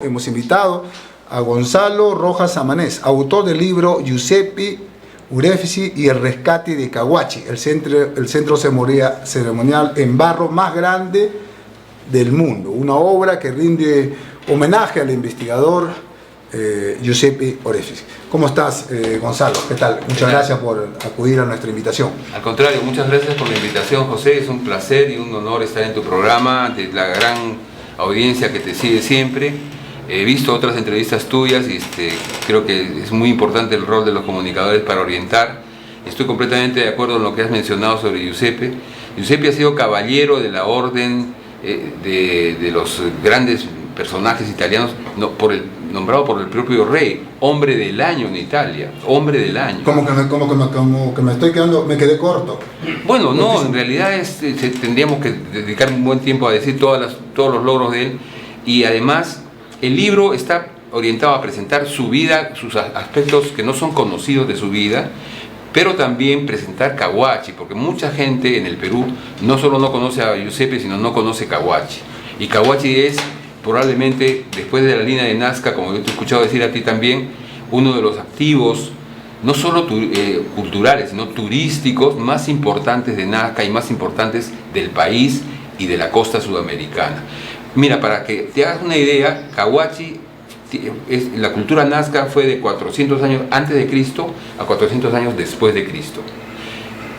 Hemos invitado a Gonzalo Rojas Amanés, autor del libro Giuseppe Orefici y el rescate de Cahuachi, el centro ceremonial en barro más grande del mundo. Una obra que rinde homenaje al investigador Giuseppe Orefici. ¿Cómo estás, Gonzalo? ¿Qué tal? Muchas gracias por acudir a nuestra invitación. Al contrario, muchas gracias por la invitación, José. Es un placer y un honor estar en tu programa, de la gran audiencia que te sigue siempre. He visto otras entrevistas tuyas y creo que es muy importante el rol de los comunicadores para orientar. Estoy completamente de acuerdo en lo que has mencionado sobre Giuseppe. Giuseppe ha sido caballero de la orden de los grandes personajes italianos, nombrado por el propio rey, hombre del año en Italia, hombre del año. Como que me quedé corto. Bueno, no, en realidad tendríamos que dedicar un buen tiempo a decir todos los logros de él, y además el libro está orientado a presentar su vida, sus aspectos que no son conocidos de su vida, pero también presentar Cahuachi, porque mucha gente en el Perú no solo no conoce a Giuseppe, sino no conoce Cahuachi. Y Cahuachi es probablemente, después de la línea de Nazca, como yo te he escuchado decir a ti también, uno de los activos, no solo culturales, sino turísticos más importantes de Nazca y más importantes del país y de la costa sudamericana. Mira, para que te hagas una idea, Cahuachi, la cultura nazca fue de 400 años antes de Cristo a 400 años después de Cristo.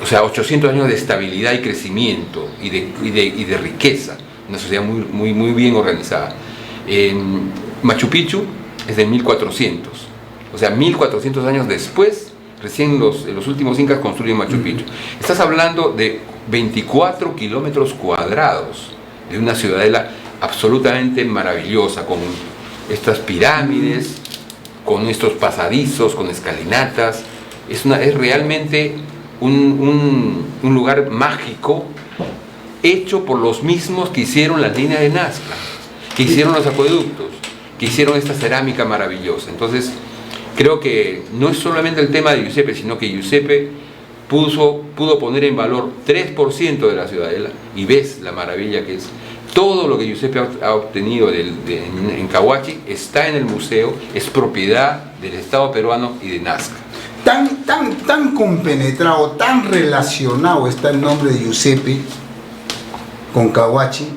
O sea, 800 años de estabilidad y crecimiento y de riqueza. Una sociedad muy bien organizada. Machu Picchu es de 1400. O sea, 1400 años después, recién los últimos incas construyen Machu Picchu. Estás hablando de 24 kilómetros cuadrados de una ciudadela absolutamente maravillosa, con estas pirámides, con estos pasadizos, con escalinatas. Es realmente un lugar mágico, hecho por los mismos que hicieron las líneas de Nazca, que hicieron los acueductos, que hicieron esta cerámica maravillosa. Entonces, creo que no es solamente el tema de Giuseppe, sino que Giuseppe pudo poner en valor 3% de la ciudadela, y ves la maravilla que es. Todo lo que Giuseppe ha obtenido en Cahuachi está en el museo, es propiedad del Estado peruano y de Nazca. Tan compenetrado, tan relacionado está el nombre de Giuseppe con Cahuachi,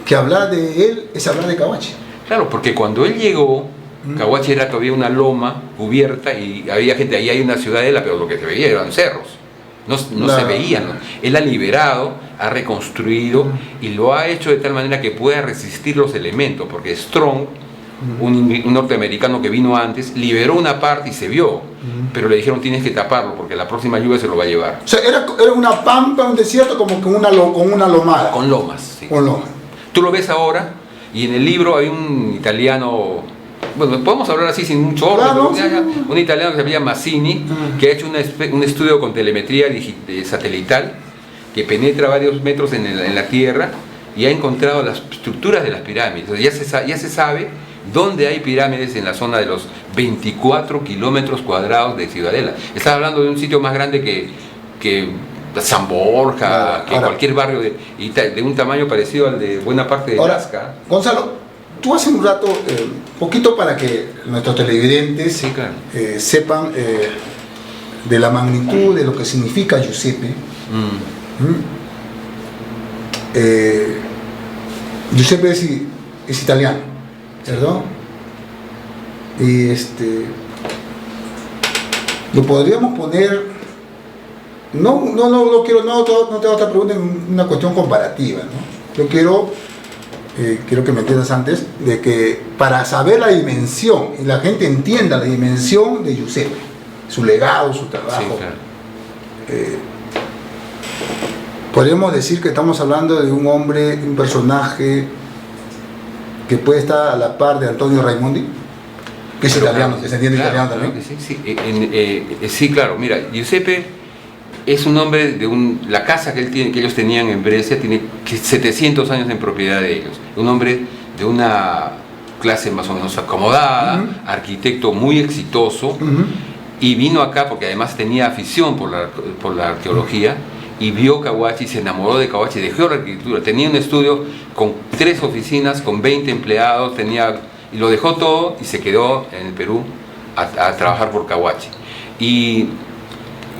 que hablar de él es hablar de Cahuachi. Claro, porque cuando él llegó, Cahuachi era todavía una loma cubierta y había gente, ahí hay una ciudadela, pero lo que se veía eran cerros. No se veían, ¿no? Él ha liberado, ha reconstruido y lo ha hecho de tal manera que pueda resistir los elementos, porque Strong, un norteamericano que vino antes, liberó una parte y se vio, pero le dijeron tienes que taparlo porque la próxima lluvia se lo va a llevar. O sea, era una pampa, un desierto como con una lomada. Con lomas, sí. Con lomas. Tú lo ves ahora, y en el libro hay un italiano, bueno, podemos hablar así sin mucho orden, claro, pero un italiano que se llama Mazzini, que ha hecho un estudio con telemetría satelital que penetra varios metros en la tierra y ha encontrado las estructuras de las pirámides. O sea, ya se sabe dónde hay pirámides en la zona de los 24 kilómetros cuadrados de Ciudadela. Estás hablando de un sitio más grande que San Borja, que cualquier barrio de un tamaño parecido al de buena parte de Nazca. Gonzalo, tú hace un rato, poquito para que nuestros televidentes sí, claro, sepan de la magnitud de lo que significa Giuseppe. Giuseppe es italiano, ¿cierto? Y lo podríamos poner, no te otra pregunta, una cuestión comparativa, ¿no? Yo quiero que me entiendas antes, de que para saber la dimensión, y la gente entienda la dimensión de Giuseppe, su legado, su trabajo, sí, claro. Podríamos decir que estamos hablando de un hombre, un personaje que puede estar a la par de Antonio Raimondi, que es italiano, que se entiende italiano también. Sí, claro, mira, Giuseppe es un hombre la casa que ellos tenían en Brescia tiene 700 años en propiedad de ellos. Un hombre de una clase más o menos acomodada, arquitecto muy exitoso, y vino acá porque además tenía afición por la arqueología, y vio Caguachi, se enamoró de Caguachi, dejó la arquitectura, tenía un estudio con 3 oficinas, con 20 empleados, y lo dejó todo y se quedó en el Perú a trabajar por Caguachi. Y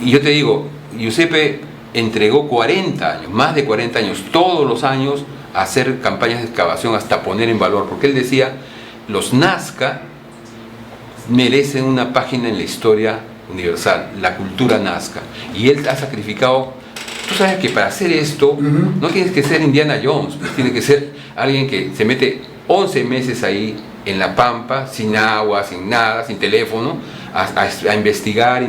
yo te digo, Giuseppe entregó 40 años, más de 40 años, todos los años, a hacer campañas de excavación hasta poner en valor, porque él decía, los Nazca merecen una página en la historia universal, la cultura Nazca, y él ha sacrificado. Tú sabes que para hacer esto no tienes que ser Indiana Jones, pues tienes que ser alguien que se mete 11 meses ahí en la pampa, sin agua, sin nada, sin teléfono, a investigar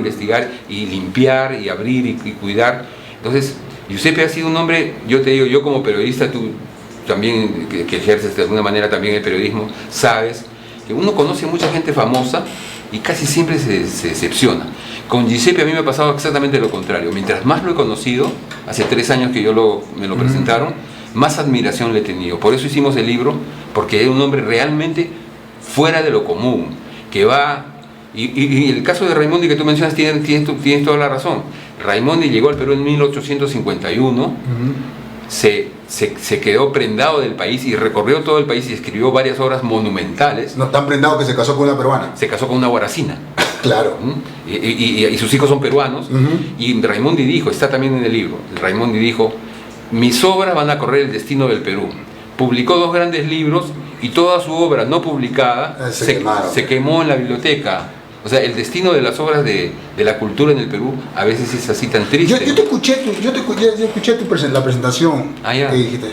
y limpiar y abrir y cuidar. Entonces, Giuseppe ha sido un hombre, yo te digo, yo como periodista, tú también que ejerces de alguna manera también el periodismo, sabes que uno conoce mucha gente famosa y casi siempre se decepciona. Con Giuseppe a mí me ha pasado exactamente lo contrario. Mientras más lo he conocido, hace 3 años que me lo presentaron, más admiración le he tenido. Por eso hicimos el libro, porque es un hombre realmente fuera de lo común, que va... Y el caso de Raimondi que tú mencionas tienes toda la razón. Raimondi llegó al Perú en 1851, se quedó prendado del país y recorrió todo el país y escribió varias obras monumentales. No tan prendado que se casó con una peruana. Se casó con una guaracina. Claro. Y sus hijos son peruanos. Y Raimondi dijo, está también en el libro, Raimondi dijo, mis obras van a correr el destino del Perú. Publicó 2 grandes libros y toda su obra no publicada se quemó en la biblioteca. O sea, el destino de las obras de la cultura en el Perú a veces es así tan triste. Yo escuché la presentación que dijiste.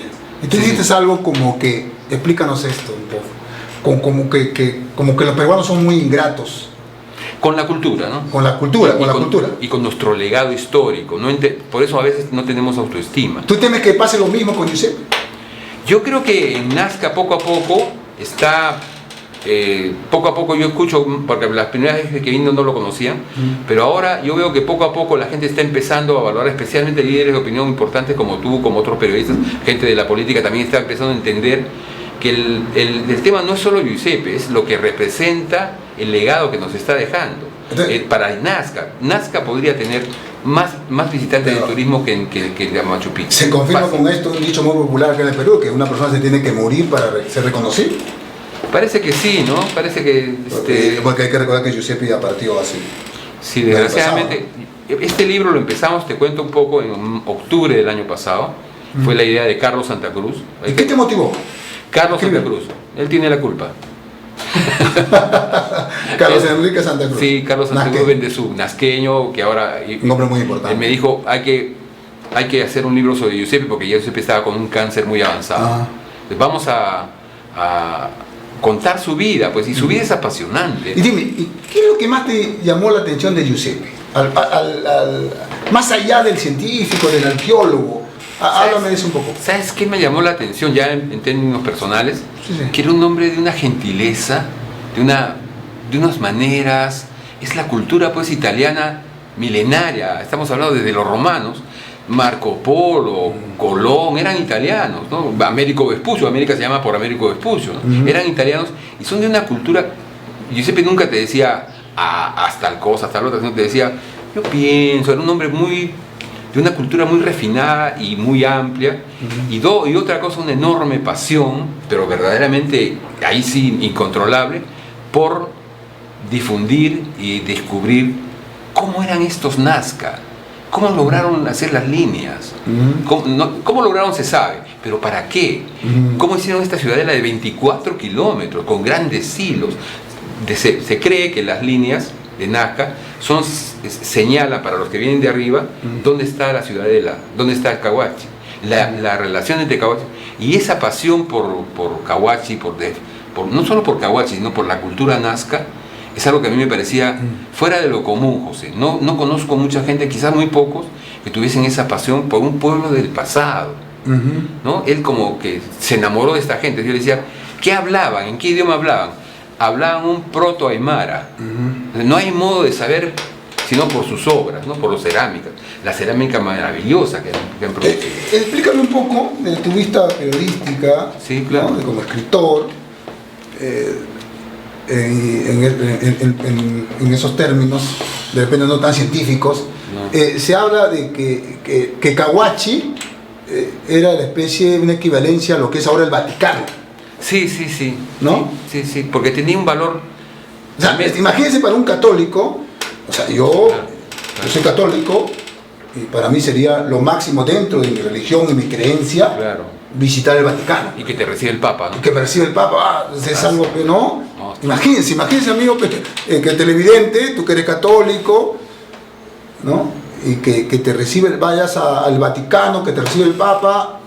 Y tú dijiste algo como que, explícanos esto un poco, como que los peruanos son muy ingratos. Con la cultura, ¿no? Con la cultura, y con nuestro legado histórico. Por eso a veces no tenemos autoestima. ¿Tú temes que pase lo mismo con Giuseppe? Yo creo que en Nazca poco a poco está... poco a poco yo escucho, porque las primeras veces que vino no lo conocían, pero ahora yo veo que poco a poco la gente está empezando a valorar, especialmente líderes de opinión importantes como tú, como otros periodistas, gente de la política también está empezando a entender que el tema no es solo Giuseppe, es lo que representa el legado que nos está dejando. Entonces, para Nazca podría tener más visitantes de turismo que de Machu Picchu. ¿Se confirma con esto un dicho muy popular acá en el Perú, que una persona se tiene que morir para ser reconocido? Parece que sí, ¿no? Parece que... Porque hay que recordar que Giuseppe ya partió así. Sí, desgraciadamente. Este libro lo empezamos, te cuento un poco, en octubre del año pasado. Fue la idea de Carlos Santa Cruz. ¿Y qué te motivó? Carlos Santa Cruz. Él tiene la culpa. Carlos Enrique Santa Cruz. Sí, Carlos Santa Cruz vende su nazqueño, que ahora... Un hombre muy importante. Él me dijo, hay que hacer un libro sobre Giuseppe, porque Giuseppe estaba con un cáncer muy avanzado. Entonces, vamos a contar su vida, pues, y su vida es apasionante. Y dime, ¿qué es lo que más te llamó la atención de Giuseppe? Más allá del científico, del arqueólogo, háblame de eso un poco. ¿Sabes qué me llamó la atención ya en términos personales? Sí. Que era un hombre de una gentileza, de unas maneras, es la cultura pues italiana milenaria, estamos hablando desde los romanos. Marco Polo, Colón, eran italianos, ¿no? Américo Vespucio, América se llama por Américo Vespucio, ¿no? Eran italianos y son de una cultura. Giuseppe nunca te decía haz tal cosa, haz tal otra, sino te decía, yo pienso, era un hombre de una cultura muy refinada y muy amplia, y otra cosa, una enorme pasión, pero verdaderamente, ahí sí, incontrolable, por difundir y descubrir cómo eran estos Nazca. ¿Cómo lograron hacer las líneas? ¿Cómo lograron? Se sabe, pero ¿para qué? ¿Cómo hicieron esta ciudadela de 24 kilómetros con grandes hilos? Se cree que las líneas de Nazca señalan para los que vienen de arriba dónde está la ciudadela, dónde está el Caguachi, la relación entre Caguachi y esa pasión por Caguachi, no solo por Caguachi, sino por la cultura Nazca. Es algo que a mí me parecía fuera de lo común, José. No conozco mucha gente, quizás muy pocos, que tuviesen esa pasión por un pueblo del pasado. ¿No? Él como que se enamoró de esta gente. Yo le decía, ¿qué hablaban? ¿En qué idioma hablaban? Hablaban un proto-aymara. No hay modo de saber sino por sus obras, ¿no? Por las cerámicas. La cerámica maravillosa que han producido. Explícame un poco de tu vista periodística, sí, claro. ¿no? Como escritor. En esos términos, de repente no tan científicos, No. se habla de que Cahuachi era la especie, una equivalencia a lo que es ahora el Vaticano. Sí, sí, sí. ¿No? Sí, sí, porque tenía un valor. O sea, también. imagínense para un católico, o sea, yo soy católico y para mí sería lo máximo dentro de mi religión y mi creencia Claro. visitar el Vaticano. Y que te recibe el Papa, ¿no? Y que percibe el Papa, es algo que no. No. Imagínense, amigo, que el televidente, tú que eres católico, ¿no? Y que te recibe, vayas al Vaticano, que te recibe el Papa.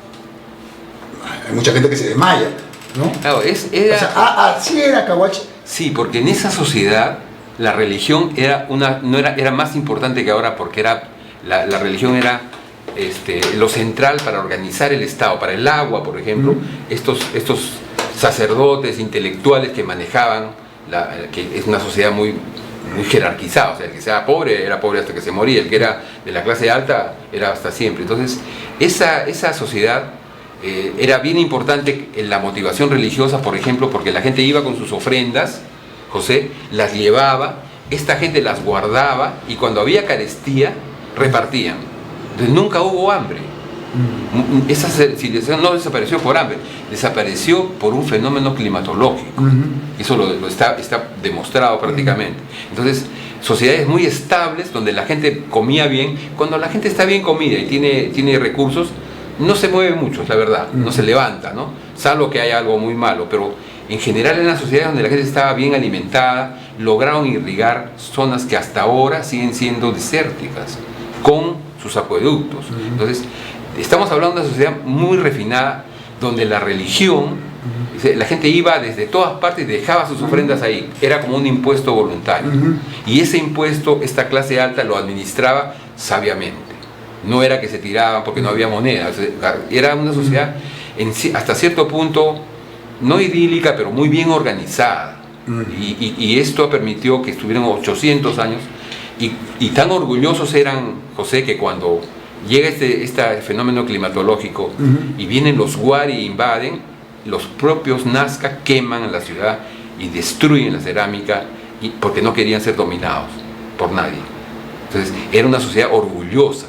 Hay mucha gente que se desmaya, ¿no? Claro, O sea, así era Cahuachi. Sí, porque en esa sociedad la religión era más importante que ahora, porque la religión era lo central para organizar el Estado, para el agua, por ejemplo. Estos sacerdotes intelectuales que manejaban, que es una sociedad muy jerarquizada, o sea, el que sea pobre era pobre hasta que se moría, el que era de la clase alta era hasta siempre. Entonces, esa sociedad era bien importante en la motivación religiosa, por ejemplo, porque la gente iba con sus ofrendas, José, las llevaba, esta gente las guardaba y cuando había carestía, repartían. Entonces nunca hubo hambre. Esa civilización no desapareció por hambre, desapareció por un fenómeno climatológico. Eso lo está demostrado prácticamente. Entonces, sociedades muy estables donde la gente comía bien. Cuando la gente está bien comida y tiene recursos, no se mueve mucho, es la verdad, no se levanta, ¿no? Salvo que haya algo muy malo, pero en general en las sociedades donde la gente estaba bien alimentada, lograron irrigar zonas que hasta ahora siguen siendo desérticas, con sus acueductos. Entonces, estamos hablando de una sociedad muy refinada, donde la religión, la gente iba desde todas partes y dejaba sus ofrendas ahí, era como un impuesto voluntario. Y ese impuesto, esta clase alta lo administraba sabiamente. No era que se tiraban porque no había moneda, era una sociedad hasta cierto punto no idílica, pero muy bien organizada. Y esto permitió que estuvieran 800 años y tan orgullosos eran, José, que cuando llega este fenómeno climatológico y vienen los Wari e invaden, los propios Nazca queman la ciudad y destruyen la cerámica porque no querían ser dominados por nadie. Entonces era una sociedad orgullosa.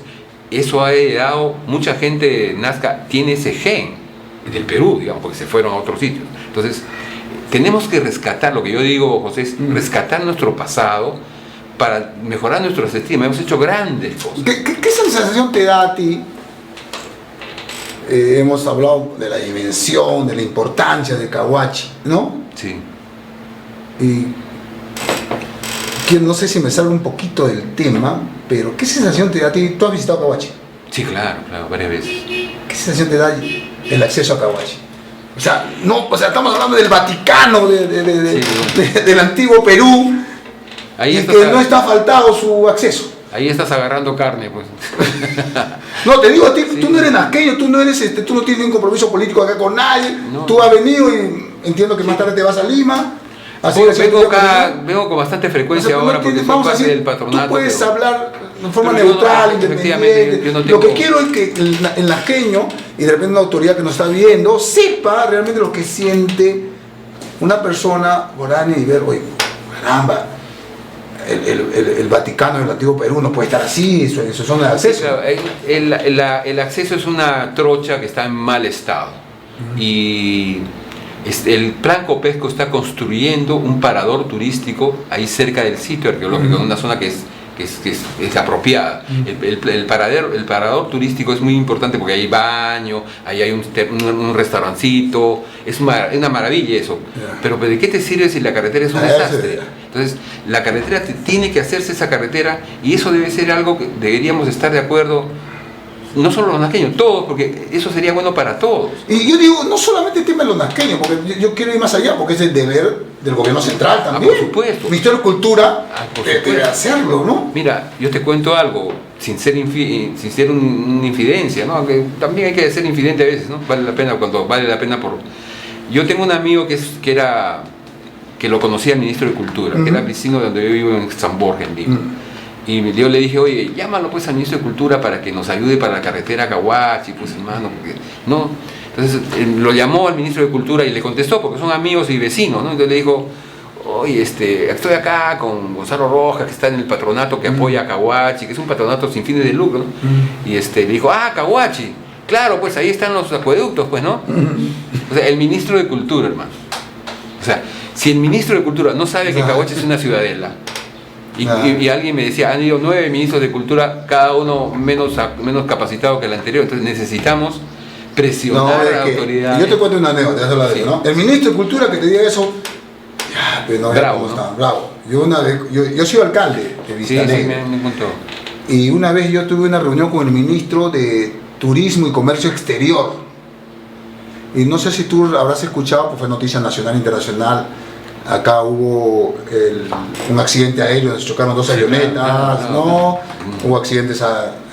Eso ha heredado, mucha gente de Nazca tiene ese gen del Perú, digamos, porque se fueron a otros sitios. Entonces, tenemos que rescatar, lo que yo digo, José, es rescatar nuestro pasado para mejorar nuestra estima. Hemos hecho grandes cosas. ¿Qué sensación te da a ti? Hemos hablado de la dimensión, de la importancia de Cahuachi, ¿no? Sí. Y no sé si me salgo un poquito del tema, pero ¿qué sensación te da a ti? ¿Tú has visitado Cahuachi? Sí, claro, varias veces. ¿Qué sensación te da el acceso a Cahuachi? O sea, estamos hablando del Vaticano, del antiguo Perú, Ahí y que no está faltado su acceso. Ahí estás agarrando carne, pues. No, te digo a ti, sí. Tú no eres nazqueño, tú no tienes ningún compromiso político acá con nadie, no. Tú has venido y entiendo que más tarde te vas a Lima. Así vengo con bastante frecuencia, o sea, ahora porque soy parte del patronato. Tú puedes hablar de forma neutral, independiente. Lo que quiero es que el nazqueño y de repente una autoridad que nos está viendo sepa realmente lo que siente una persona foránea y ver, oye, caramba, el Vaticano del antiguo Perú no puede estar así, su zona de acceso. Claro, el acceso es una trocha que está en mal estado. Y el Plan Copesco está construyendo un parador turístico ahí cerca del sitio arqueológico, en una zona que es apropiada. El parador turístico es muy importante porque hay baño, ahí hay un restaurancito, es una maravilla eso. Pero ¿de qué te sirve si la carretera es un desastre? Entonces, la carretera tiene que hacerse esa carretera, y eso debe ser algo que deberíamos estar de acuerdo. No solo los nazqueños, todos, porque eso sería bueno para todos. Y yo digo, no solamente el tema de los nazqueños, porque yo quiero ir más allá, porque es el deber del gobierno central también. Por supuesto. El Ministerio de Cultura debe hacerlo, ¿no? Mira, yo te cuento algo, sin ser una infidencia, ¿no? Aunque también hay que ser infidente a veces, ¿no? Vale la pena cuando vale la pena por... Yo tengo un amigo que lo conocía el ministro de Cultura, que era vecino de donde yo vivo en San Borja, en Lima. Y yo le dije, oye, llámalo pues al ministro de Cultura para que nos ayude para la carretera Cahuachi, pues hermano, porque no. Entonces lo llamó al ministro de Cultura y le contestó, porque son amigos y vecinos, ¿no? Entonces le dijo, oye, estoy acá con Gonzalo Rojas, que está en el patronato que apoya a Caguachi, que es un patronato sin fines de lucro, ¿no? Y le dijo, Caguachi, claro, pues ahí están los acueductos, pues, ¿no? O sea, el ministro de Cultura, hermano. O sea, si el ministro de Cultura no sabe que Caguachi es una ciudadela, y alguien me decía, han ido 9 ministros de Cultura, cada uno menos capacitado que el anterior, entonces necesitamos presionar a la autoridad. Yo te cuento una anécdota, eso la digo, ¿no? El ministro de Cultura que te diga eso, pero no, bravo, ¿cómo ¿no? está? Bravo. Yo soy alcalde de Vista Alegre. Sí, me contó. Y una vez yo tuve una reunión con el ministro de Turismo y Comercio Exterior. Y no sé si tú habrás escuchado, pues fue noticia nacional e internacional. Acá hubo un accidente aéreo, se chocaron 2 avionetas, claro. ¿no? Hubo accidentes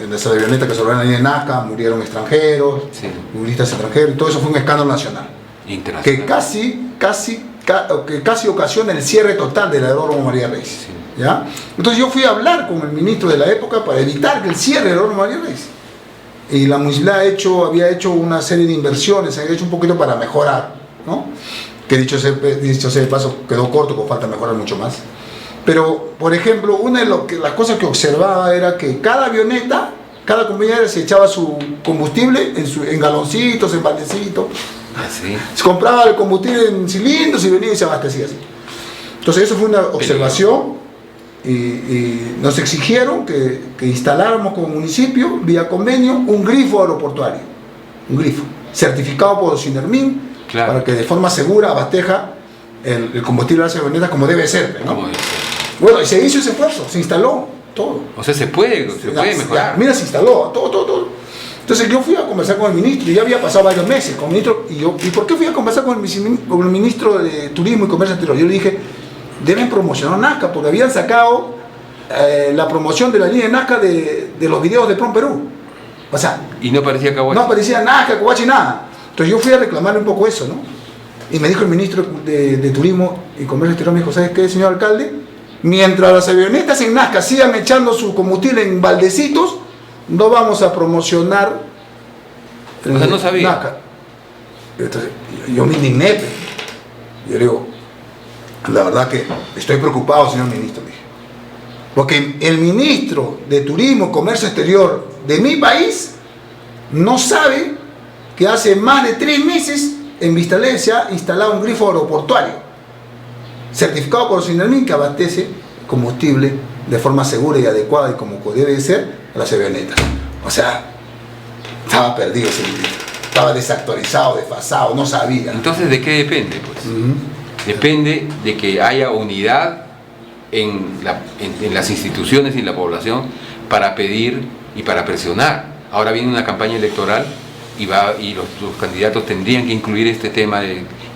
en esa avioneta que se volaron ahí en Nazca, murieron extranjeros, turistas extranjeros, y todo eso fue un escándalo nacional. Que casi ocasiona el cierre total del aeródromo María Reyes. ¿Ya? Entonces yo fui a hablar con el ministro de la época para evitar que el cierre del aeródromo María Reyes. Y la municipalidad había hecho una serie de inversiones, había hecho un poquito para mejorar, ¿no? Que dicho sea de paso quedó corto, con falta mejorar mucho más. Pero, por ejemplo, una de las cosas que observaba era que cada avioneta, cada compañía aérea se echaba su combustible en galoncitos, en baldecitos. ¿Sí? Se compraba el combustible en cilindros y venía y se abastecía así. Entonces eso fue una observación y nos exigieron que instaláramos como municipio, vía convenio, un grifo aeroportuario. Un grifo, certificado por Sinermin, claro, para que de forma segura abasteja el combustible de las avionetas como debe ser, ¿no? Como debe ser. Bueno, y se hizo ese esfuerzo, se instaló todo. O sea, se puede mejorar. Mira, se instaló todo. Entonces yo fui a conversar con el ministro, y ya había pasado varios meses con el ministro, ¿y por qué fui a conversar con el ministro de Turismo y Comercio Exterior? Yo le dije, deben promocionar Nazca, porque habían sacado la promoción de la línea de Nazca de los videos de Prom Perú. O sea, y no aparecía Caguachi. No aparecía Nazca, Caguachi, nada. Entonces yo fui a reclamarle un poco eso, ¿no? Y me dijo el ministro de Turismo y Comercio Exterior, me dijo, ¿sabes qué, señor alcalde? Mientras las avionetas en Nazca sigan echando su combustible en baldecitos, no vamos a promocionar. O sea, no sabía. Nazca. Entonces, yo me indigné. Yo le digo, la verdad que estoy preocupado, señor ministro. Porque el ministro de Turismo y Comercio Exterior de mi país no sabe que hace más de 3 meses en Vista Alegre se ha instalado un grifo aeroportuario certificado por Sinermin que abastece combustible de forma segura y adecuada y como debe ser a las avionetas. O sea, estaba perdido ese ministro, estaba desactualizado, desfasado, no sabía. Entonces, ¿de qué depende? Pues depende de que haya unidad en las instituciones y en la población para pedir y para presionar. Ahora viene una campaña electoral y los candidatos tendrían que incluir este tema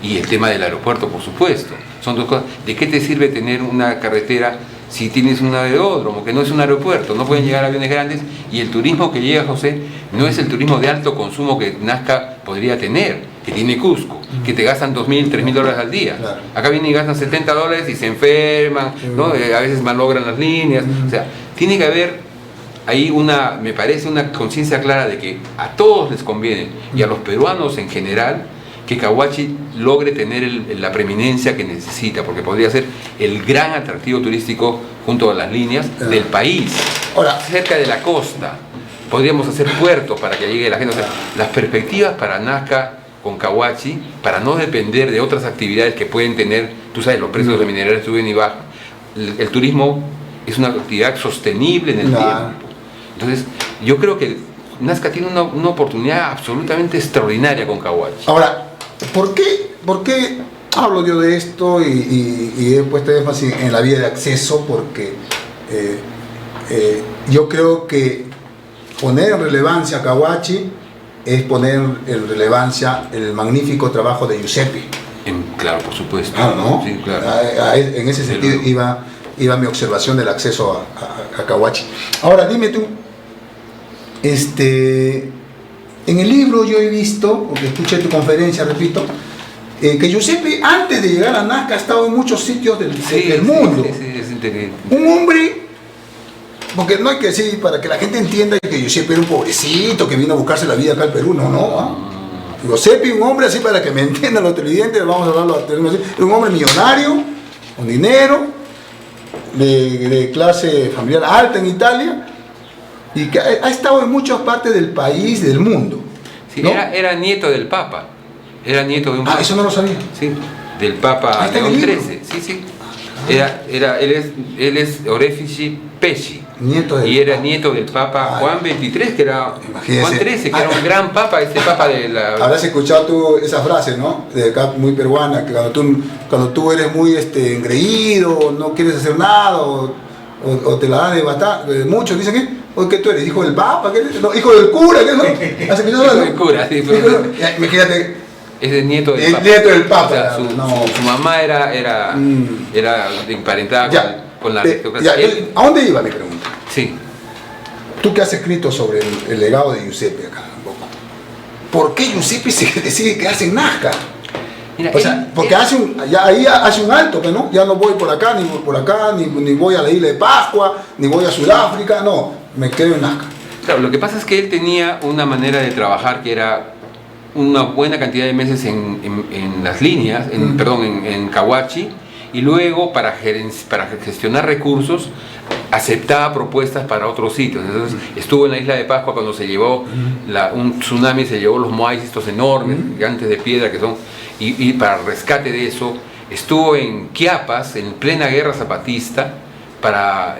y el tema del aeropuerto, por supuesto. Son 2 cosas. ¿De qué te sirve tener una carretera si tienes un aeródromo, que no es un aeropuerto? No pueden llegar aviones grandes, y el turismo que llega, José, no es el turismo de alto consumo que Nazca podría tener, que tiene Cusco, que te gastan $2.000, $3.000 al día. Claro. Acá vienen y gastan $70 y se enferman, ¿no? A veces malogran las líneas. O sea, tiene que haber ahí me parece una conciencia clara de que a todos les conviene, y a los peruanos en general, que Caguachi logre tener la preeminencia que necesita, porque podría ser el gran atractivo turístico junto a las líneas del país. Ahora, cerca de la costa, podríamos hacer puertos para que llegue la gente. O sea, las perspectivas para Nazca con Caguachi, para no depender de otras actividades que pueden tener, tú sabes, los precios de minerales suben y bajan. El turismo es una actividad sostenible en el tiempo. Entonces, yo creo que Nazca tiene una oportunidad absolutamente extraordinaria con Caguachi. Ahora, ¿por qué hablo yo de esto y he puesto énfasis en la vía de acceso? Porque yo creo que poner en relevancia a Caguachi es poner en relevancia el magnífico trabajo de Giuseppe. Claro, por supuesto. Claro, ¿no? Sí, claro. En ese sentido iba mi observación del acceso a Caguachi. Ahora, dime tú, en el libro yo he visto, porque escuché tu conferencia, repito, que Giuseppe, antes de llegar a Nazca, ha estado en muchos sitios del mundo. Sí, es inteligente. Un hombre, porque no hay que decir, para que la gente entienda que Giuseppe era un pobrecito que vino a buscarse la vida acá al Perú, no. Giuseppe, un hombre así, para que me entiendan los televidentes, vamos a hablarlo, un hombre millonario, con dinero, de clase familiar alta en Italia, y que ha estado en muchas partes del país, del mundo. Sí, ¿no? era nieto del Papa. Era nieto de un Papa. Eso no lo sabía. Sí, del Papa León XIII. Sí, sí. Él es Orefici Pesci. Nieto del y era nieto del Papa Juan XXIII, que era imagínese. Juan XIII, que era un gran papa, este papa de la... Habrás escuchado tú esa frase, ¿no? De acá, muy peruana, que cuando tú eres muy engreído, no quieres hacer nada, o te la dan de bastante, muchos dicen que, o que tú eres hijo del papa, ¿qué eres? No, hijo del cura, ¿qué no? ¿Has escuchado? Hijo del cura, sí. Imagínate. Es el nieto del Papa. Nieto del Papa. O sea, su mamá era emparentada con la aristocracia. ¿A dónde iba mi pregunta? Sí. Tú que has escrito sobre el legado de Giuseppe acá un poco. ¿Por qué Giuseppe se decide quedarse en Nazca? Mira, O sea, porque ahí hace un alto, ¿no? Ya no voy por acá, ni voy a la isla de Pascua, ni voy a Sudáfrica, no, me quedo en Nazca. Claro, lo que pasa es que él tenía una manera de trabajar que era una buena cantidad de meses en las líneas, en Cahuachi, y luego para gestionar recursos aceptaba propuestas para otros sitios. Entonces estuvo en la isla de Pascua cuando se llevó un tsunami, se llevó los moais estos enormes, gigantes de piedra que son, y para el rescate de eso estuvo en Chiapas en plena guerra zapatista para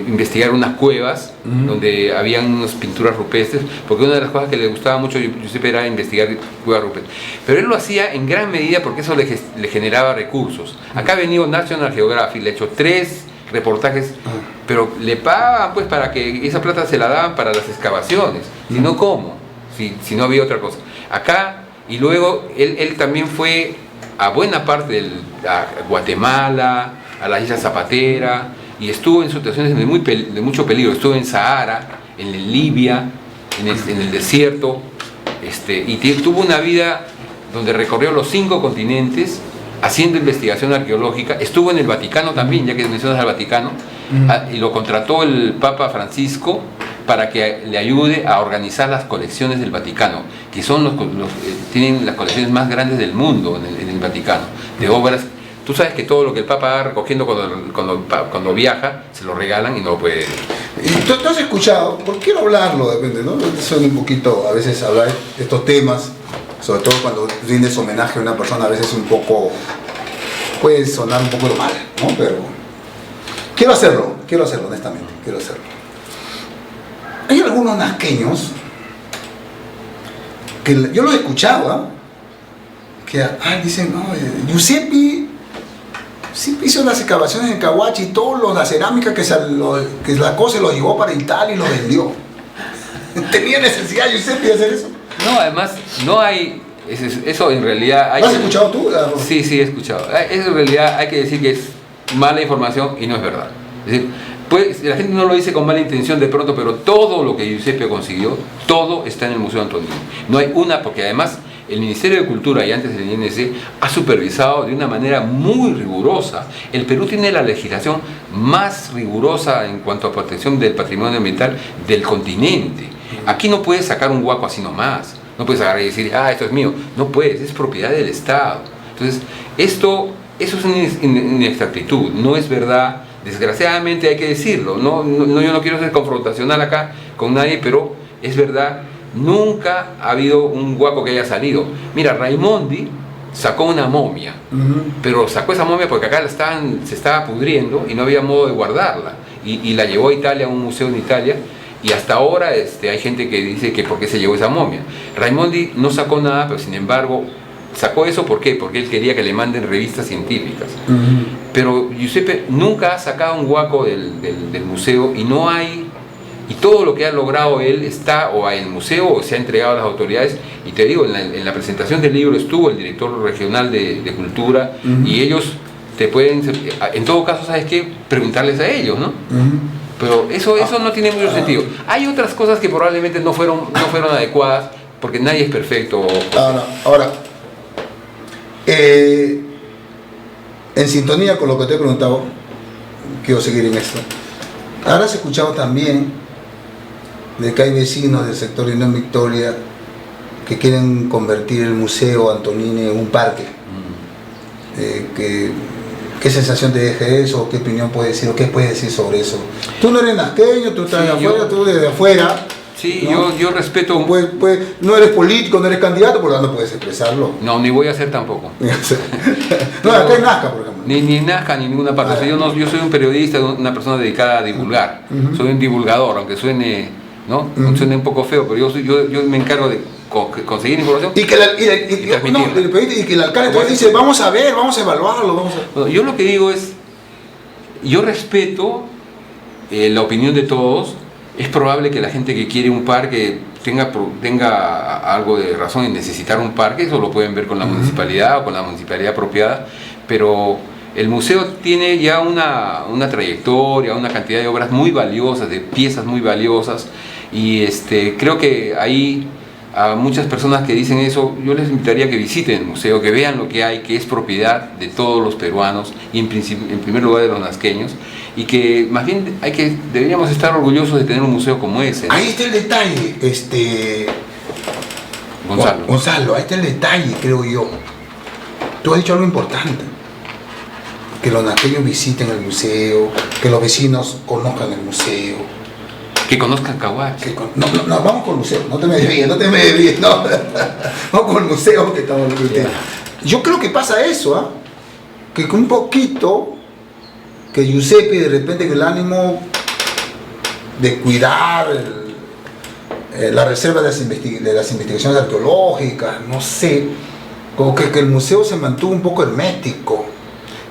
investigar unas cuevas donde habían unas pinturas rupestres, porque una de las cosas que le gustaba mucho a Giuseppe era investigar cuevas rupestres. Pero él lo hacía en gran medida porque eso le generaba recursos. Acá ha venido National Geographic, le ha hecho 3 reportajes, pero le pagaban pues para que esa plata se la daban para las excavaciones, si no, ¿cómo? Si no había otra cosa. Acá, y luego él también fue a buena parte a Guatemala, a la isla Zapatera, y estuvo en situaciones de mucho peligro. Estuvo en Sahara, en Libia, en el desierto, y tuvo una vida donde recorrió los 5 continentes haciendo investigación arqueológica. Estuvo en el Vaticano también, ya que mencionas al Vaticano, y lo contrató el Papa Francisco para que le ayude a organizar las colecciones del Vaticano, que son tienen las colecciones más grandes del mundo en el Vaticano, de obras. Tú sabes que todo lo que el Papa va recogiendo cuando viaja, se lo regalan y no lo puede... Y tú has escuchado, ¿por qué no hablarlo? Depende, ¿no? Son un poquito, a veces hablar de estos temas, sobre todo cuando rindes homenaje a una persona, a veces un poco, puede sonar un poco mal, ¿no? Pero quiero hacerlo, honestamente, quiero hacerlo. Hay algunos nazqueños que yo lo he escuchado, que dicen, no, Giuseppe siempre hizo las excavaciones en Cahuachi y todos la cerámica que sacó se lo llevó para Italia y lo vendió. ¿Tenía necesidad Giuseppe de hacer eso? No, además, no hay... Eso en realidad... ¿Lo has escuchado tú? Sí, he escuchado. Eso en realidad hay que decir que es mala información y no es verdad. Es decir, pues, la gente no lo dice con mala intención de pronto, pero todo lo que Giuseppe consiguió, todo está en el Museo Antonini. No hay porque además el Ministerio de Cultura y antes el INC ha supervisado de una manera muy rigurosa. El Perú tiene la legislación más rigurosa en cuanto a protección del patrimonio ambiental del continente. Aquí no puedes sacar un huaco así nomás. No puedes agarrar y decir, esto es mío. No puedes, es propiedad del Estado. Entonces, eso es una inexactitud, no es verdad. Desgraciadamente hay que decirlo. Yo no quiero ser confrontacional acá con nadie, pero es verdad. Nunca ha habido un huaco que haya salido. Mira, Raimondi sacó una momia, pero sacó esa momia porque acá se estaba pudriendo y no había modo de guardarla. Y la llevó a Italia, a un museo en Italia, y hasta ahora hay gente que dice que por qué se llevó esa momia. Raimondi no sacó nada, pero sin embargo sacó eso. ¿Por qué? Porque él quería que le manden revistas científicas. Pero Giuseppe nunca ha sacado un huaco del museo y no hay... Y todo lo que ha logrado él está o en el museo o se ha entregado a las autoridades. Y te digo, en la presentación del libro estuvo el director regional de Cultura, y ellos te pueden, en todo caso, ¿sabes qué? Preguntarles a ellos, ¿no? Pero eso no tiene mucho sentido. Hay otras cosas que probablemente no fueron adecuadas, porque nadie es perfecto. Ahora, en sintonía con lo que te he preguntado, quiero seguir en esto. Ahora has escuchado también de que hay vecinos del sector de Unión Victoria que quieren convertir el Museo Antonini en un parque, que ¿Qué sensación te deja eso? ¿Qué opinión puedes decir? ¿O qué puedes decir sobre eso? Tú no eres nazqueño, tú estás de afuera, tú desde afuera. Sí, ¿no? yo respeto... no eres político, no eres candidato, por lo tanto puedes expresarlo. No, ni voy a ser tampoco. No, acá en Nazca, por ejemplo. Ni Nazca, ni ninguna parte. O sea, yo soy un periodista, una persona dedicada a divulgar. Soy un divulgador, aunque suene, ¿no? Suene un poco feo, pero yo me encargo de conseguir información y que el alcalde pues dice, vamos a ver, vamos a evaluarlo. Bueno, yo lo que digo es, yo respeto la opinión de todos. Es probable que la gente que quiere un parque tenga algo de razón en necesitar un parque, eso lo pueden ver con la municipalidad o con la municipalidad apropiada, pero el museo tiene ya una trayectoria, una cantidad de obras muy valiosas, de piezas muy valiosas, y creo que ahí a muchas personas que dicen eso, yo les invitaría a que visiten el museo, que vean lo que hay, que es propiedad de todos los peruanos y en primer lugar de los nazqueños, y que más bien deberíamos estar orgullosos de tener un museo como ese, ¿no? Ahí está el detalle, Gonzalo, ahí está el detalle, creo yo. Tú has dicho algo importante, que los nazqueños visiten el museo, que los vecinos conozcan el museo. Que conozcan Caguachi. No, vamos con el museo, no te me desvíes, no. Vamos con el museo que estamos discutiendo. Yo creo que pasa eso, que un poquito, que Giuseppe de repente en el ánimo de cuidar la reserva de las investigaciones arqueológicas, no sé, como que el museo se mantuvo un poco hermético.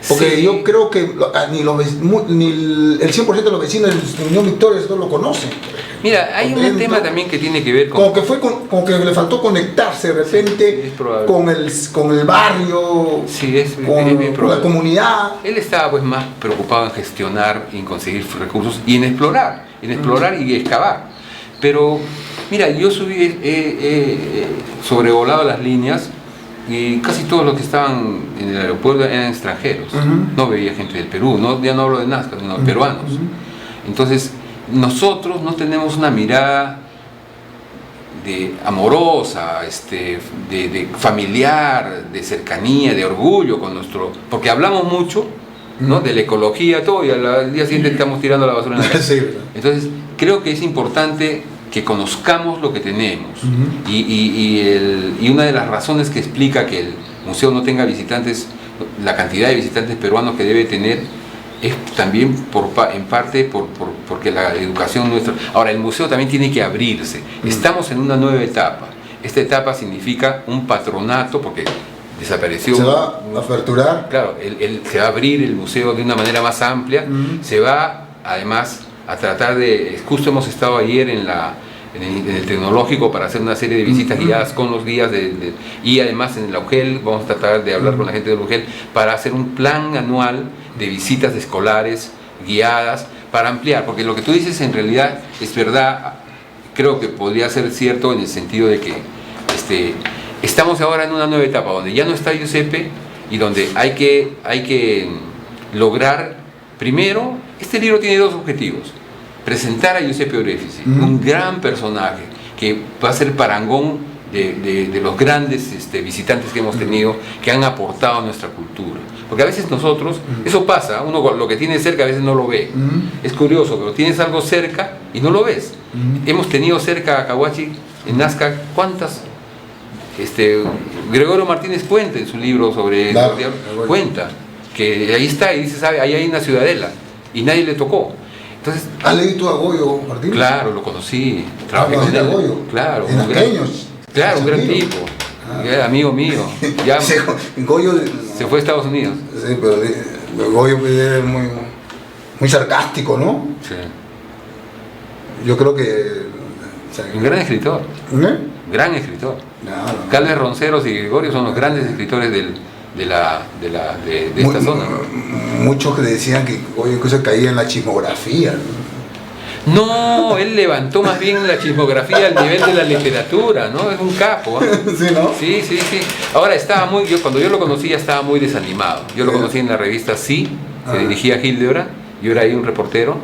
Porque sí. Yo creo que ni el 100% de los vecinos de Unión Victoria no lo conocen. Mira, hay un tema también que tiene que ver con... Como que le faltó conectarse de repente con el barrio, sí, con la comunidad. Él estaba pues más preocupado en gestionar, en conseguir recursos y en explorar y excavar. Pero, mira, yo sobrevolado las líneas, y casi todos los que estaban en el aeropuerto eran extranjeros. No veía gente del Perú, ya no hablo de Nazca, sino peruanos. Entonces, nosotros no tenemos una mirada amorosa, de familiar, de cercanía, de orgullo con porque hablamos mucho, ¿no? De la ecología, todo, y al día siguiente estamos tirando la basura en la calle. Sí. Entonces, creo que es importante que conozcamos lo que tenemos, y una de las razones que explica que el museo no tenga visitantes, la cantidad de visitantes peruanos que debe tener, es también en parte porque la educación nuestra. Ahora, el museo también tiene que abrirse. Estamos en una nueva etapa. Esta etapa significa un patronato, porque desapareció. ¿Se va a aperturar? Claro, se va a abrir el museo de una manera más amplia. Se va, además, a tratar justo hemos estado ayer en el tecnológico para hacer una serie de visitas guiadas con los guías y además en el UGEL vamos a tratar de hablar con la gente del UGEL para hacer un plan anual de visitas escolares guiadas para ampliar, porque lo que tú dices en realidad es verdad. Creo que podría ser cierto en el sentido de que estamos ahora en una nueva etapa donde ya no está Giuseppe y donde hay que lograr. Primero, este libro tiene dos objetivos: presentar a Giuseppe Orefici, un gran personaje que va a ser parangón de los grandes visitantes que hemos tenido, que han aportado a nuestra cultura. Porque a veces nosotros, eso pasa, uno lo que tiene cerca a veces no lo ve. Es curioso, pero tienes algo cerca y no lo ves. Hemos tenido cerca a Caguachi, en Nazca, ¿cuántas? Gregorio Martínez Puente, en su libro sobre cuenta que ahí está y dice, ¿sabe? Ahí hay una ciudadela y nadie le tocó. Entonces, ¿has leído tú a Goyo Martínez? Claro, lo conocí, trabajé con él. Goyo? Claro, un gran tipo, amigo mío. Ya Goyo se fue a Estados Unidos. Sí, pero Goyo es muy sarcástico, ¿no? Sí. Yo creo que... un gran escritor. Gran escritor. Calves Ronceros y Gregorio son los grandes escritores de esta zona. Muchos que decían que Goyo incluso caía en la chismografía. No, él levantó más bien la chismografía al nivel de la literatura, ¿no? Es un capo, ¿eh? Sí, ¿no? Sí. Ahora cuando yo lo conocí ya estaba muy desanimado. Yo lo conocí en la revista Sí, que dirigía Hildebrand, yo era ahí un reportero,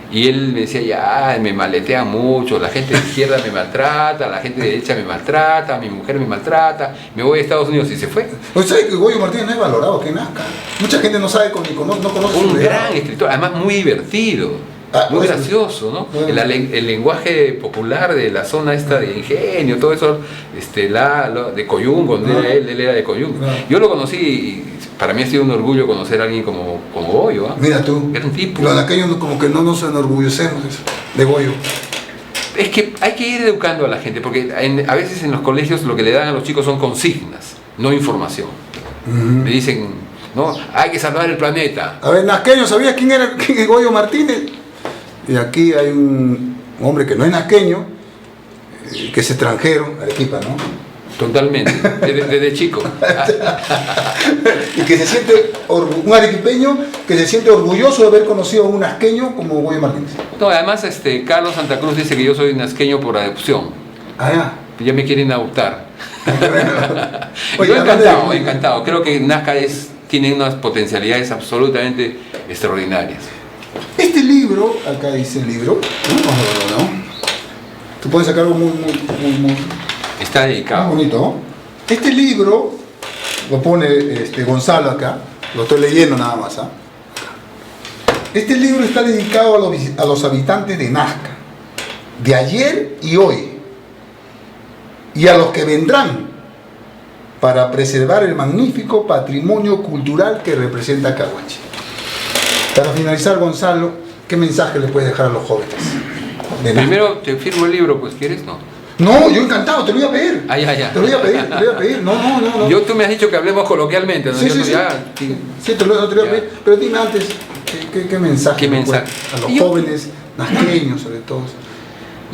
Y él me decía, ya, me maletean mucho, la gente de izquierda me maltrata, la gente de derecha me maltrata, mi mujer me maltrata, me voy a Estados Unidos y se fue. Pues sabe que Goyo Martínez no es valorado que nazca. Mucha gente no sabe, no conoce Un su legado. gran escritor, además muy divertido, muy gracioso, ¿no? Bueno. El lenguaje popular de la zona esta de Ingenio, todo eso, de Coyungo, donde él era de Coyungo. Yo lo conocí y para mí ha sido un orgullo conocer a alguien como Goyo. Mira tú, Era un tipo. los aquellos como que no nos enorgullecemos de Goyo. Es que hay que ir educando a la gente, porque a veces en los colegios lo que le dan a los chicos son consignas, no información. Le dicen, no, hay que salvar el planeta. A ver, nazqueño, ¿sabías quién es Goyo Martínez? Y aquí hay un hombre que no es nazqueño, que es extranjero, Arequipa, ¿no? Totalmente, desde chico. Y que se siente, un arequipeño que se siente orgulloso de haber conocido a un nazqueño como Goyo Martínez. No, además Carlos Santa Cruz dice que yo soy nazqueño por adopción. Ah, ya. Ya me quieren adoptar. Oye, Yo encantado. Creo que Nazca tiene unas potencialidades absolutamente extraordinarias. Este libro, acá dice el libro, ¿no? Tú puedes sacar algo muy Está dedicado. bonito, ¿no? Este libro lo pone Gonzalo acá, lo estoy leyendo nada más. ¿Ah? Este libro está dedicado a los habitantes de Nazca, de ayer y hoy, y a los que vendrán, para preservar el magnífico patrimonio cultural que representa Caguachi. Para finalizar, Gonzalo, ¿qué mensaje le puedes dejar a los jóvenes de Nazca? Primero te firmo el libro, pues, ¿quieres? No. No, yo encantado, te lo voy a pedir. Ah, ya. Te lo voy a pedir. No. Tú me has dicho que hablemos coloquialmente, ¿no? Sí, te lo voy a pedir. Pero dime antes, ¿qué mensaje? ¿Qué mensaje? A los jóvenes, nazqueños sobre todo.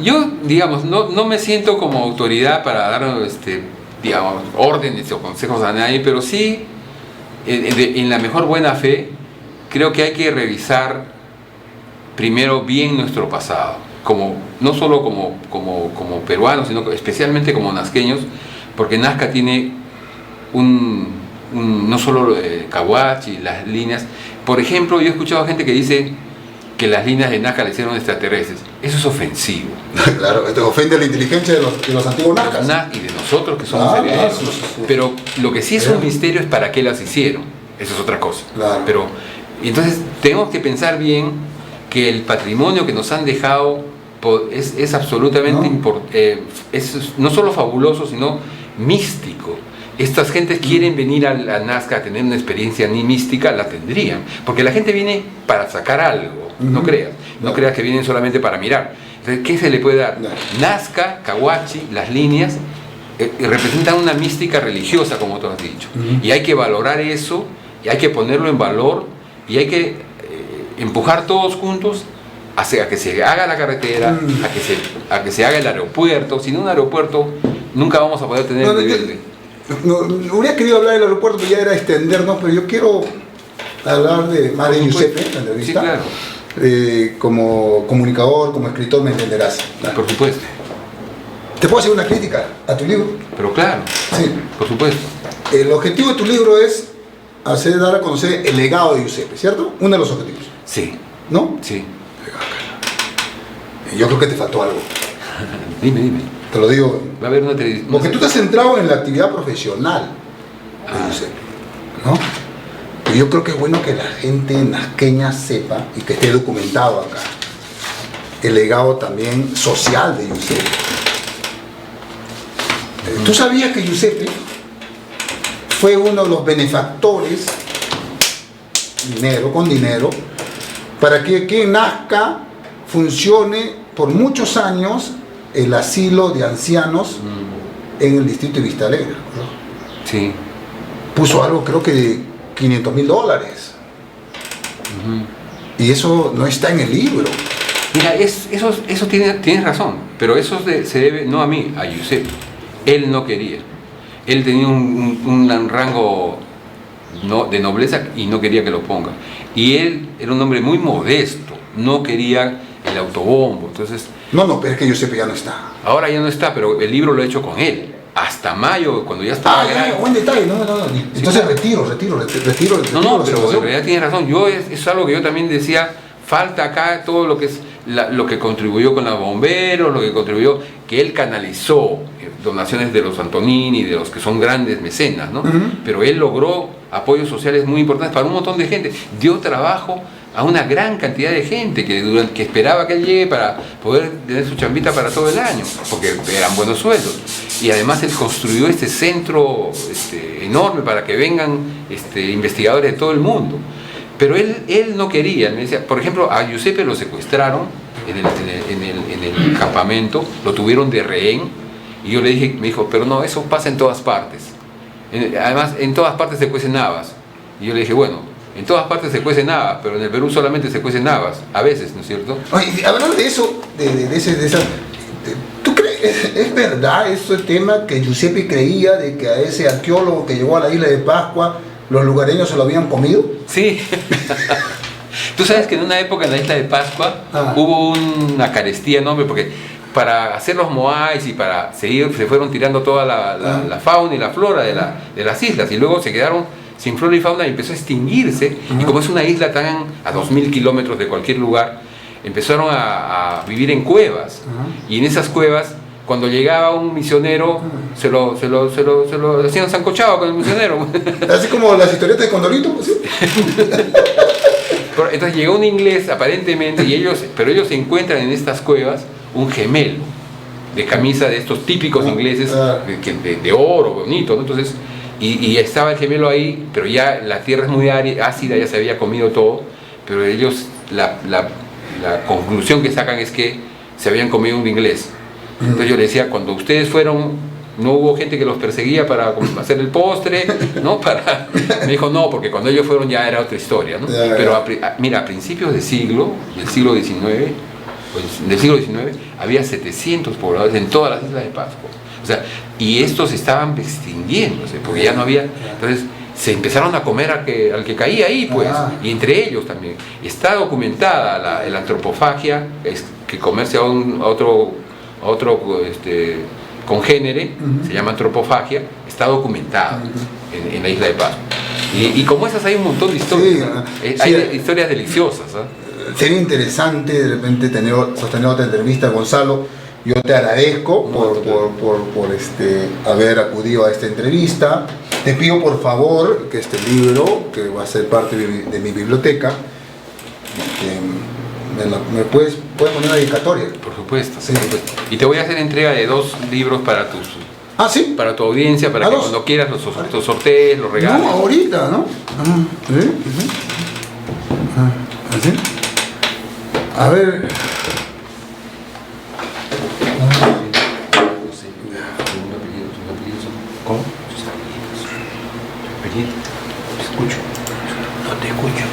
Yo, digamos, no me siento como autoridad para dar, digamos, órdenes o consejos a nadie, pero sí, en la mejor buena fe, creo que hay que revisar primero bien nuestro pasado. No solo como peruanos, sino especialmente como nazqueños, porque Nazca tiene no solo Caguachi, las líneas. Por ejemplo, yo he escuchado a gente que dice que las líneas de Nazca le hicieron extraterrestres. Eso es ofensivo. Claro, esto ofende la inteligencia de los antiguos nazcas. Y de nosotros que somos herederos. Sí. Pero lo que sí es un misterio es para qué las hicieron. Eso es otra cosa. Claro. Pero entonces tenemos que pensar bien que el patrimonio que nos han dejado es absolutamente no solo fabuloso, sino místico. Estas gentes quieren venir a Nazca a tener una experiencia ni mística, la tendrían, porque la gente viene para sacar algo, no creas que vienen solamente para mirar. Entonces, ¿qué se le puede dar? Nazca, Caguachi, las líneas representan una mística religiosa, como tú has dicho, y hay que valorar eso, y hay que ponerlo en valor, y hay que empujar todos juntos hacia que se haga la carretera, a que se haga el aeropuerto. Sin un aeropuerto nunca vamos a poder tener el nivel. Hubiera querido hablar del aeropuerto, pero ya era extendernos, pero yo quiero hablar de Mario Giuseppe, la entrevista. Sí, claro. Como comunicador, como escritor, me entenderás. Claro. Por supuesto. ¿Te puedo hacer una crítica a tu libro? Pero claro, Sí. por supuesto. El objetivo de tu libro es dar a conocer el legado de Giuseppe, ¿cierto? Uno de los objetivos. Sí, ¿No? sí. Yo creo que te faltó algo. Dime. Te lo digo. Va a haber una televisión. Porque tú te has centrado en la actividad profesional de Giuseppe, ¿no? Y yo creo que es bueno que la gente nazqueña sepa y que esté documentado acá el legado también social de Giuseppe. ¿Tú sabías que Giuseppe fue uno de los benefactores, con dinero, para que aquí en Nazca funcione por muchos años el asilo de ancianos en el distrito de Vista Alegre, ¿no? Sí. Puso algo, creo que de $500,000. Y eso no está en el libro. Mira, eso tienes razón, pero eso se debe no a mí, a Giuseppe. Él no quería. Él tenía un rango de nobleza y no quería que lo ponga. Y él era un hombre muy modesto, no quería el autobombo. Entonces, pero es que Giuseppe ya no está. ahora ya no está, pero el libro lo he hecho con él. Hasta mayo, cuando ya estaba grande. Buen detalle, no. Entonces retiro No, la pero observación. en realidad tienes razón. Es algo que yo también decía, falta acá todo lo que es lo que contribuyó con los bomberos, lo que contribuyó, que él canalizó donaciones de los Antonini, de los que son grandes mecenas, ¿no? Pero él logró apoyos sociales muy importantes para un montón de gente, dio trabajo a una gran cantidad de gente que esperaba que él llegue para poder tener su chambita para todo el año, porque eran buenos sueldos. Y además él construyó este centro enorme para que vengan investigadores de todo el mundo. Pero él no quería, él me decía, por ejemplo, a Giuseppe lo secuestraron en el campamento, lo tuvieron de rehén, y yo le dije, me dijo, pero no, eso pasa en todas partes. Además, en todas partes se cuecen habas. Y yo le dije, bueno, en todas partes se cuecen habas, pero en el Perú solamente se cuecen habas, a veces, ¿no es cierto? Oye, hablando de eso, ¿tú crees, es verdad ese tema que Giuseppe creía de que a ese arqueólogo que llegó a la isla de Pascua, los lugareños se lo habían comido? Sí. Tú sabes que en una época en la isla de Pascua hubo una carestía enorme, porque para hacer los moais y para seguir, se fueron tirando toda la fauna y la flora de las islas, y luego se quedaron sin flora y fauna y empezó a extinguirse. Y como es una isla tan a 2000 kilómetros de cualquier lugar, empezaron a vivir en cuevas. Y en esas cuevas, cuando llegaba un misionero, se lo hacían sancochado con el misionero. Así como las historietas de Condorito, ¿sí? Entonces llegó un inglés aparentemente, pero ellos encuentran en estas cuevas un gemelo de camisa de estos típicos ingleses de oro, bonito, ¿no? Entonces, y estaba el gemelo ahí, pero ya la tierra es muy ácida, ya se había comido todo, pero ellos, la conclusión que sacan es que se habían comido un inglés. Entonces yo le decía, cuando ustedes fueron, no hubo gente que los perseguía para hacer el postre, ¿no? Me dijo, no, porque cuando ellos fueron ya era otra historia, ¿no? Pero mira, a principios del siglo XIX, había 700 pobladores en todas las islas de Pascua. O sea, y estos estaban extinguiéndose, porque ya no había. Entonces se empezaron a comer al que caía ahí, pues, y entre ellos también. Está documentada la antropofagia, que comerse a otro congénere, se llama antropofagia, está documentada en la isla de Pascua. Y como esas hay un montón de historias, hay historias deliciosas. Sería interesante de repente sostener otra entrevista, Gonzalo. Yo te agradezco por haber acudido a esta entrevista. Te pido por favor que este libro, que va a ser parte de mi biblioteca, ¿me puedes poner una dedicatoria? Por supuesto, sí. Por supuesto. Y te voy a hacer entrega de 2 libros para ¿sí? Para tu audiencia, para que cuando quieras los sortees, los regales. No, ahorita, ¿no? ¿Así? A ver. ¿Cómo? Te escucho. No te escucho.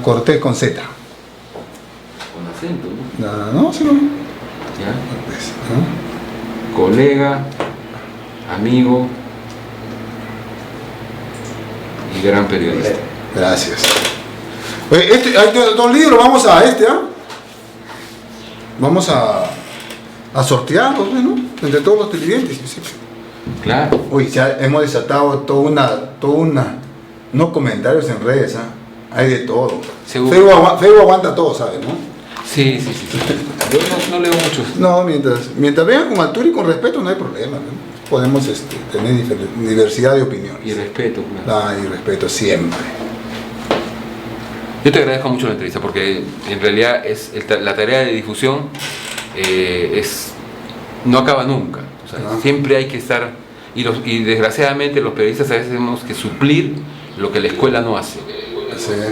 Cortés con Z. Con acento, ¿no? No, sí, no. ¿Ya? Colega, amigo y gran periodista. Gracias. Oye, hay 2 libros, vamos a vamos a sortearlos, ¿no? Entre todos los televidentes. ¿Sí? Claro. Uy, ya hemos desatado toda una, no comentarios en redes, hay de todo. Facebook aguanta todo, ¿sabes, no? Sí. Yo no leo muchos. No, mientras vengan con altura y con respeto no hay problema, ¿no? Podemos tener diversidad de opiniones. Y respeto, claro. Y respeto siempre. Yo te agradezco mucho la entrevista, porque en realidad la tarea de difusión no acaba nunca. O sea, siempre hay que estar, y desgraciadamente los periodistas a veces tenemos que suplir lo que la escuela no hace,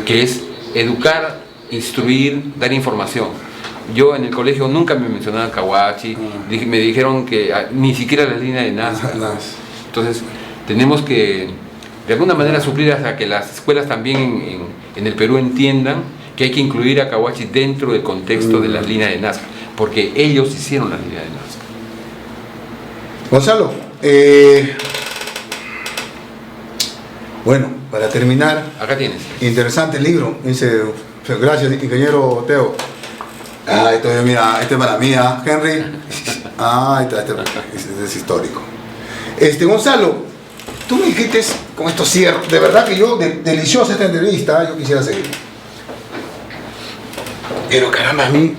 que es educar, instruir, dar información. Yo en el colegio nunca me mencionaban Caguachi, me dijeron que ni siquiera la línea de Nazca. Entonces tenemos que de alguna manera suplir hasta que las escuelas también en el Perú entiendan que hay que incluir a Caguachi dentro del contexto de las líneas de Nazca, porque ellos hicieron las líneas de Nazca. Gonzalo, bueno, para terminar, acá tienes. interesante el libro, dice, gracias ingeniero Teo. Ah, entonces mira, este es para mí, Henry. Ah, este es histórico. Gonzalo, tú me dijiste con estos cierros, de verdad que deliciosa esta entrevista, yo quisiera seguir. Pero caramba, a mí,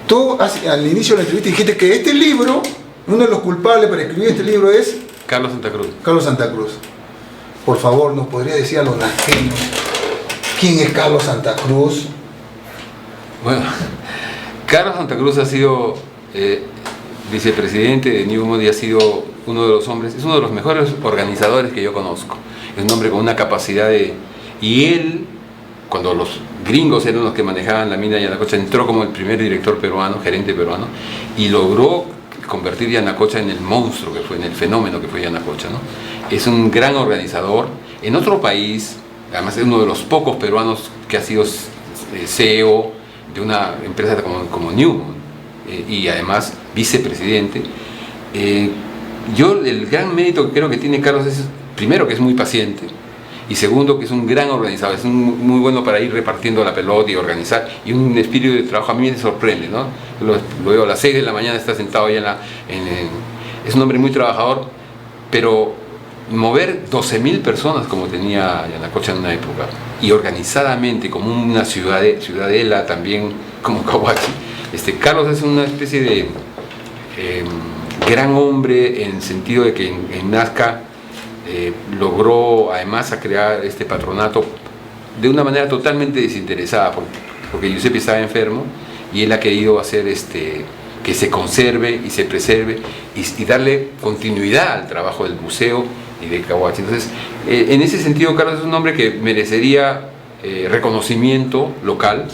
tú al inicio de la entrevista dijiste que este libro, uno de los culpables para escribir este libro es Carlos Santa Cruz. Carlos Santa Cruz. Por favor, ¿nos podría decir a los nasqueños quién es Carlos Santa Cruz? Bueno, Carlos Santa Cruz ha sido vicepresidente de New Modi, ha sido uno de los hombres, es uno de los mejores organizadores que yo conozco. Es un hombre con una capacidad y él, cuando los gringos eran los que manejaban la mina de Yanacocha, entró como el primer director peruano, gerente peruano, y logró convertir Yanacocha en el monstruo que fue, en el fenómeno que fue Yanacocha, ¿no? Es un gran organizador. En otro país, además es uno de los pocos peruanos que ha sido CEO de una empresa como Newmont, y además vicepresidente. Yo el gran mérito que creo que tiene Carlos es, primero, que es muy paciente, y segundo, que es un gran organizador, es muy bueno para ir repartiendo la pelota y organizar, y un espíritu de trabajo a mí me sorprende, ¿no? Lo veo a las 6 de la mañana, está sentado ahí es un hombre muy trabajador, pero mover 12.000 personas como tenía Yanacocha en una época, y organizadamente como una ciudadela también como Cahuachi. Carlos es una especie de gran hombre en el sentido de que en Nazca logró además a crear este patronato de una manera totalmente desinteresada, porque Giuseppe estaba enfermo y él ha querido hacer que se conserve y se preserve y darle continuidad al trabajo del museo y de Cahuachi. Entonces, en ese sentido, Carlos es un hombre que merecería reconocimiento local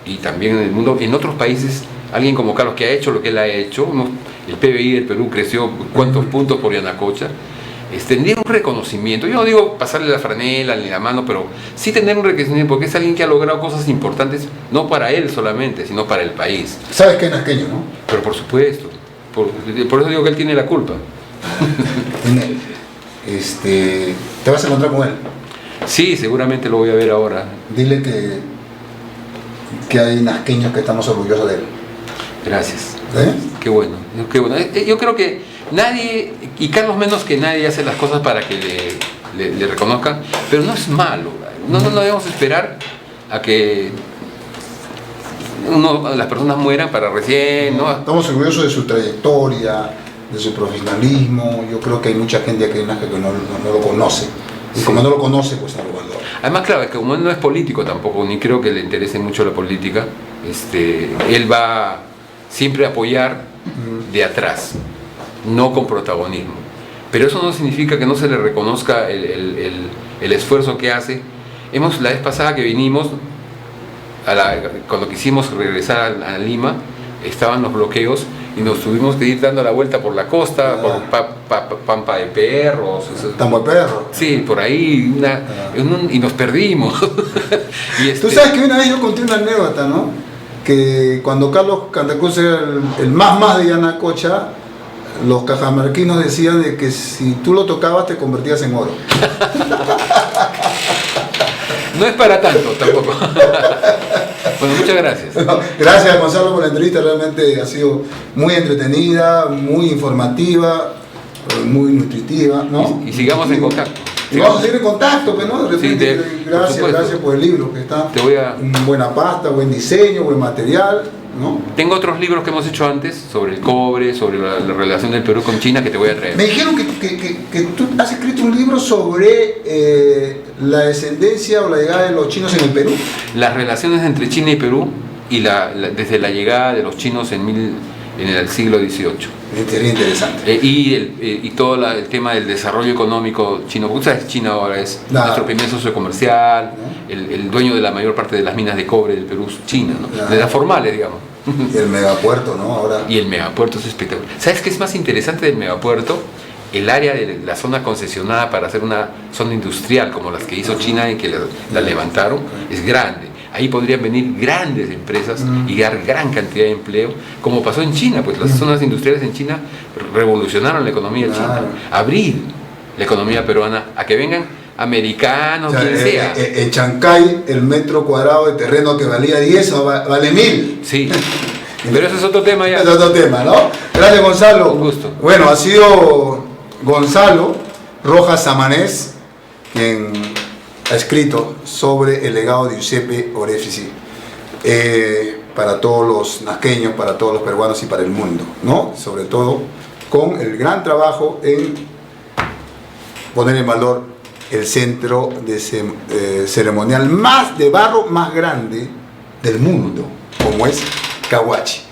y también en el mundo. En otros países, alguien como Carlos, que ha hecho lo que él ha hecho, el PBI del Perú creció cuántos puntos por Yanacocha, tendría un reconocimiento. Yo no digo pasarle la franela ni la mano, pero sí tener un reconocimiento, porque es alguien que ha logrado cosas importantes, no para él solamente, sino para el país. ¿Sabes que es nasqueño, no? Pero por supuesto, por eso digo que él tiene la culpa. ¿Te vas a encontrar con él? Sí, seguramente lo voy a ver ahora. Dile que hay nasqueños que estamos orgullosos de él. Gracias. ¿Eh? Qué bueno, qué bueno. Yo creo que nadie, y Carlos menos que nadie, hace las cosas para que le reconozcan, pero no es malo. No debemos esperar a que las personas mueran para recién, ¿no? Estamos orgullosos de su trayectoria, de su profesionalismo. Yo creo que hay mucha gente aquí en Nazca que no lo conoce. Y como no lo conoce, pues no lo valora. Además, claro, es que como él no es político tampoco, ni creo que le interese mucho la política, él va siempre a apoyar de atrás, no con protagonismo. Pero eso no significa que no se le reconozca el esfuerzo que hace. La vez pasada que vinimos, cuando quisimos regresar a Lima, estaban los bloqueos y nos tuvimos que ir dando la vuelta por la costa, por Pampa de Perros. Tambo de Perro. Sí, por ahí, y nos perdimos. Tú sabes que una vez yo conté una anécdota, ¿no? Que cuando Carlos Santa Cruz era el más de Yanacocha, los cajamarquinos decían de que si tú lo tocabas te convertías en oro. No es para tanto tampoco. Bueno, muchas gracias. Gracias, Gonzalo, por la entrevista. Realmente ha sido muy entretenida, muy informativa, muy nutritiva, ¿no? Y sigamos en contacto. Y vamos a seguir en contacto, ¿no? De repente, gracias por el libro, que está buena pasta, buen diseño, buen material, ¿no? Tengo otros libros que hemos hecho antes sobre el cobre, sobre la relación del Perú con China, que te voy a traer. Me dijeron que tú has escrito un libro sobre la descendencia o la llegada de los chinos en el Perú. Las relaciones entre China y Perú y desde la llegada de los chinos en el siglo XVIII. Sería interesante. Y todo el tema del desarrollo económico chino. Porque sabes, China ahora es nuestro primer socio comercial, el dueño de la mayor parte de las minas de cobre del Perú es China, ¿no? De las formales, digamos. Y el megapuerto, ¿no? Ahora. Y el megapuerto es espectacular. ¿Sabes qué es más interesante del megapuerto? El área de la zona concesionada para hacer una zona industrial como las que hizo China y que la levantaron, es grande. Ahí podrían venir grandes empresas y dar gran cantidad de empleo, como pasó en China, pues las zonas industriales en China revolucionaron la economía china. Abrir la economía peruana a que vengan americanos, O sea, quien sea. En Chancay, el metro cuadrado de terreno que valía 10 vale 1000. Sí, pero ese es otro tema ya. Es otro tema, ¿no? Gracias, Gonzalo. Un gusto. Bueno, ha sido Gonzalo Rojas Samanés quien ha escrito sobre el legado de Giuseppe Orefici para todos los nazqueños, para todos los peruanos y para el mundo, ¿no? Sobre todo con el gran trabajo en poner en valor el centro ceremonial más de barro más grande del mundo, como es Caguachi.